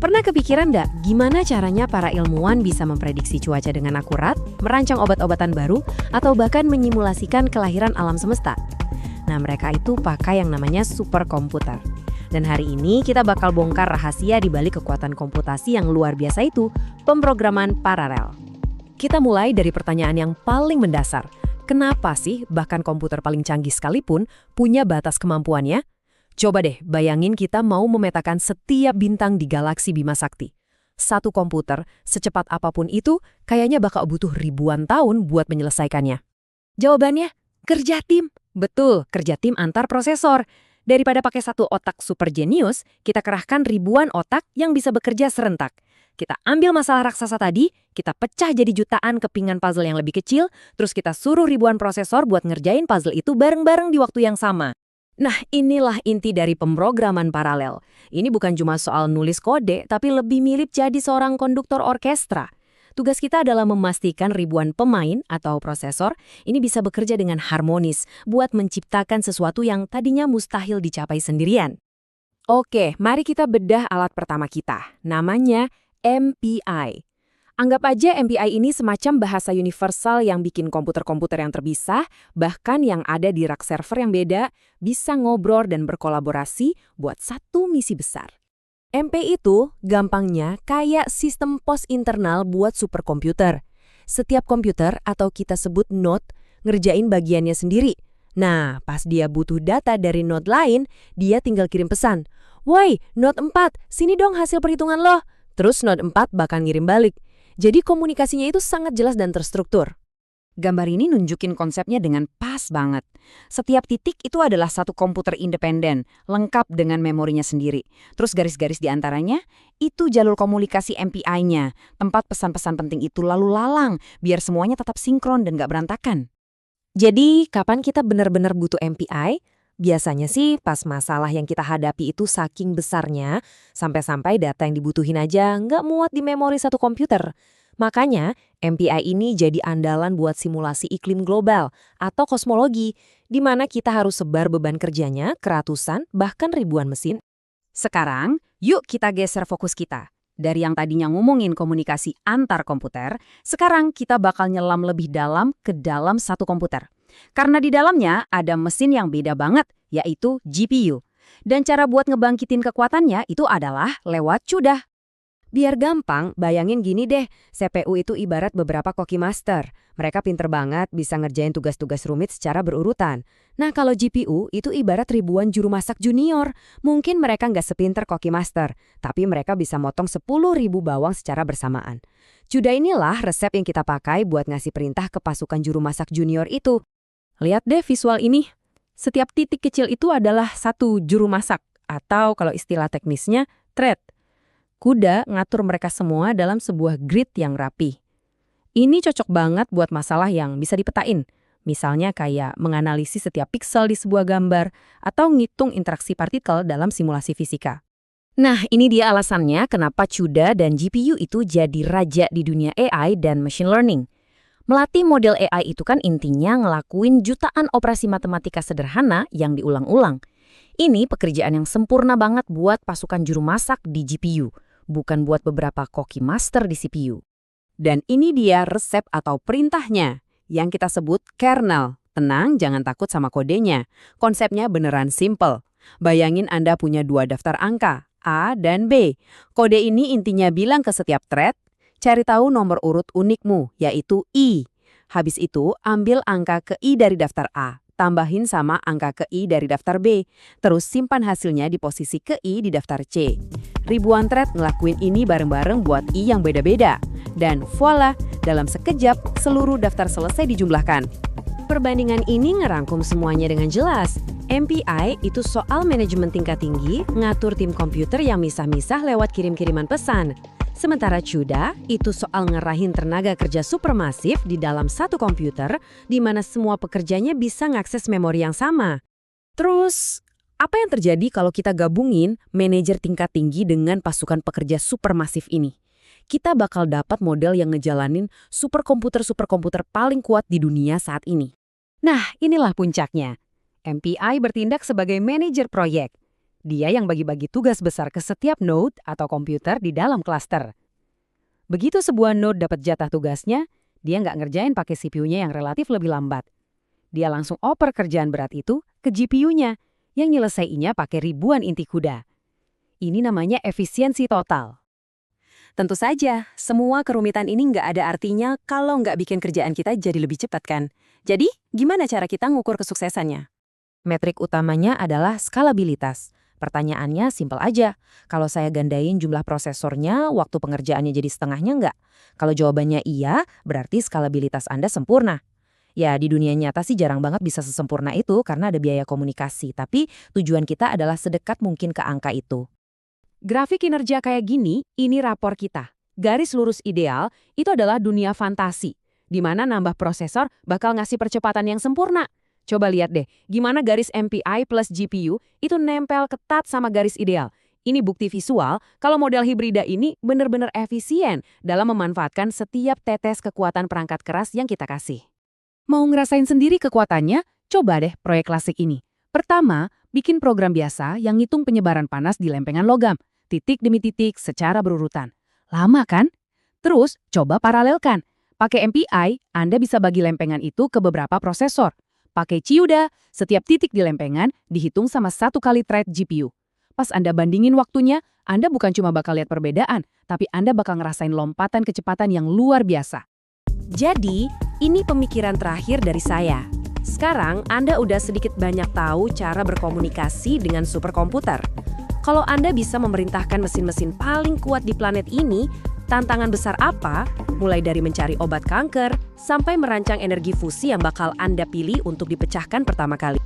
Pernah kepikiran nggak gimana caranya para ilmuwan bisa memprediksi cuaca dengan akurat, merancang obat-obatan baru, atau bahkan menyimulasikan kelahiran alam semesta? Nah, mereka itu pakai yang namanya superkomputer. Dan hari ini kita bakal bongkar rahasia di balik kekuatan komputasi yang luar biasa itu, pemrograman paralel. Kita mulai dari pertanyaan yang paling mendasar. Kenapa sih bahkan komputer paling canggih sekalipun punya batas kemampuannya? Coba deh bayangin kita mau memetakan setiap bintang di galaksi Bima Sakti. Satu komputer, secepat apapun itu, kayaknya bakal butuh ribuan tahun buat menyelesaikannya. Jawabannya, kerja tim. Betul, kerja tim antar prosesor. Daripada pakai satu otak super jenius, kita kerahkan ribuan otak yang bisa bekerja serentak. Kita ambil masalah raksasa tadi, kita pecah jadi jutaan kepingan puzzle yang lebih kecil, terus kita suruh ribuan prosesor buat ngerjain puzzle itu bareng-bareng di waktu yang sama. Nah, inilah inti dari pemrograman paralel. Ini bukan cuma soal nulis kode, tapi lebih mirip jadi seorang konduktor orkestra. Tugas kita adalah memastikan ribuan pemain atau prosesor ini bisa bekerja dengan harmonis buat menciptakan sesuatu yang tadinya mustahil dicapai sendirian. Oke, mari kita bedah alat pertama kita. Namanya MPI. Anggap aja MPI ini semacam bahasa universal yang bikin komputer-komputer yang terpisah, bahkan yang ada di rak server yang beda, bisa ngobrol dan berkolaborasi buat satu misi besar. MPI itu gampangnya kayak sistem pos internal buat superkomputer. Setiap komputer atau kita sebut node ngerjain bagiannya sendiri. Nah, pas dia butuh data dari node lain, dia tinggal kirim pesan. "Woi, node 4, sini dong hasil perhitungan lo." Terus node 4 bakal ngirim balik. Jadi komunikasinya itu sangat jelas dan terstruktur. Gambar ini nunjukin konsepnya dengan pas banget. Setiap titik itu adalah satu komputer independen, lengkap dengan memorinya sendiri. Terus garis-garis di antaranya, itu jalur komunikasi MPI-nya. Tempat pesan-pesan penting itu lalu lalang, biar semuanya tetap sinkron dan gak berantakan. Jadi, kapan kita benar-benar butuh MPI? Biasanya sih pas masalah yang kita hadapi itu saking besarnya, sampai-sampai data yang dibutuhin aja nggak muat di memori satu komputer. Makanya, MPI ini jadi andalan buat simulasi iklim global atau kosmologi, di mana kita harus sebar beban kerjanya ke ratusan bahkan ribuan mesin. Sekarang, yuk kita geser fokus kita. Dari yang tadinya ngomongin komunikasi antar komputer, sekarang kita bakal nyelam lebih dalam ke dalam satu komputer. Karena di dalamnya ada mesin yang beda banget, yaitu GPU. Dan cara buat ngebangkitin kekuatannya itu adalah lewat CUDA. Biar gampang, bayangin gini deh, CPU itu ibarat beberapa Cookie Master. Mereka pinter banget bisa ngerjain tugas-tugas rumit secara berurutan. Nah, kalau GPU itu ibarat ribuan juru masak junior. Mungkin mereka nggak sepinter Cookie Master, tapi mereka bisa motong 10.000 bawang secara bersamaan. CUDA inilah resep yang kita pakai buat ngasih perintah ke pasukan juru masak junior itu. Lihat deh visual ini. Setiap titik kecil itu adalah satu juru masak, atau kalau istilah teknisnya, thread. CUDA ngatur mereka semua dalam sebuah grid yang rapi. Ini cocok banget buat masalah yang bisa dipetain. Misalnya kayak menganalisis setiap piksel di sebuah gambar, atau ngitung interaksi partikel dalam simulasi fisika. Nah, ini dia alasannya kenapa CUDA dan GPU itu jadi raja di dunia AI dan machine learning. Melatih model AI itu kan intinya ngelakuin jutaan operasi matematika sederhana yang diulang-ulang. Ini pekerjaan yang sempurna banget buat pasukan juru masak di GPU, bukan buat beberapa Cookie Master di CPU. Dan ini dia resep atau perintahnya, yang kita sebut kernel. Tenang, jangan takut sama kodenya. Konsepnya beneran simple. Bayangin Anda punya dua daftar angka, A dan B. Kode ini intinya bilang ke setiap thread, cari tahu nomor urut unikmu, yaitu I. Habis itu, ambil angka ke I dari daftar A, tambahin sama angka ke I dari daftar B, terus simpan hasilnya di posisi ke I di daftar C. Ribuan thread ngelakuin ini bareng-bareng buat I yang beda-beda. Dan voila, dalam sekejap, seluruh daftar selesai dijumlahkan. Perbandingan ini ngerangkum semuanya dengan jelas. MPI itu soal manajemen tingkat tinggi, ngatur tim komputer yang misah-misah lewat kirim-kiriman pesan. Sementara CUDA itu soal ngerahin tenaga kerja supermasif di dalam satu komputer di mana semua pekerjanya bisa ngakses memori yang sama. Terus, apa yang terjadi kalau kita gabungin manajer tingkat tinggi dengan pasukan pekerja supermasif ini? Kita bakal dapat model yang ngejalanin superkomputer paling kuat di dunia saat ini. Nah, inilah puncaknya. MPI bertindak sebagai manajer proyek. Dia yang bagi-bagi tugas besar ke setiap node atau komputer di dalam klaster. Begitu sebuah node dapat jatah tugasnya, dia nggak ngerjain pakai CPU-nya yang relatif lebih lambat. Dia langsung oper kerjaan berat itu ke GPU-nya, yang nyelesaiinnya pakai ribuan inti kuda. Ini namanya efisiensi total. Tentu saja, semua kerumitan ini nggak ada artinya kalau nggak bikin kerjaan kita jadi lebih cepat kan? Jadi, gimana cara kita ngukur kesuksesannya? Metrik utamanya adalah skalabilitas. Pertanyaannya simpel aja. Kalau saya gandain jumlah prosesornya, waktu pengerjaannya jadi setengahnya nggak? Kalau jawabannya iya, berarti skalabilitas Anda sempurna. Ya, di dunia nyata sih jarang banget bisa sesempurna itu karena ada biaya komunikasi. Tapi tujuan kita adalah sedekat mungkin ke angka itu. Grafik kinerja kayak gini, ini rapor kita. Garis lurus ideal itu adalah dunia fantasi, di mana nambah prosesor bakal ngasih percepatan yang sempurna. Coba lihat deh, gimana garis MPI plus GPU itu nempel ketat sama garis ideal. Ini bukti visual kalau model hibrida ini benar-benar efisien dalam memanfaatkan setiap tetes kekuatan perangkat keras yang kita kasih. Mau ngerasain sendiri kekuatannya? Coba deh proyek klasik ini. Pertama, bikin program biasa yang ngitung penyebaran panas di lempengan logam, titik demi titik secara berurutan. Lama kan? Terus, coba paralelkan. Pakai MPI, Anda bisa bagi lempengan itu ke beberapa prosesor. Pakai CUDA, setiap titik di lempengan dihitung sama satu kali thread GPU. Pas Anda bandingin waktunya, Anda bukan cuma bakal lihat perbedaan, tapi Anda bakal ngerasain lompatan kecepatan yang luar biasa. Jadi, ini pemikiran terakhir dari saya. Sekarang, Anda udah sedikit banyak tahu cara berkomunikasi dengan superkomputer. Kalau Anda bisa memerintahkan mesin-mesin paling kuat di planet ini, tantangan besar apa? Mulai dari mencari obat kanker, sampai merancang energi fusi yang bakal Anda pilih untuk dipecahkan pertama kali.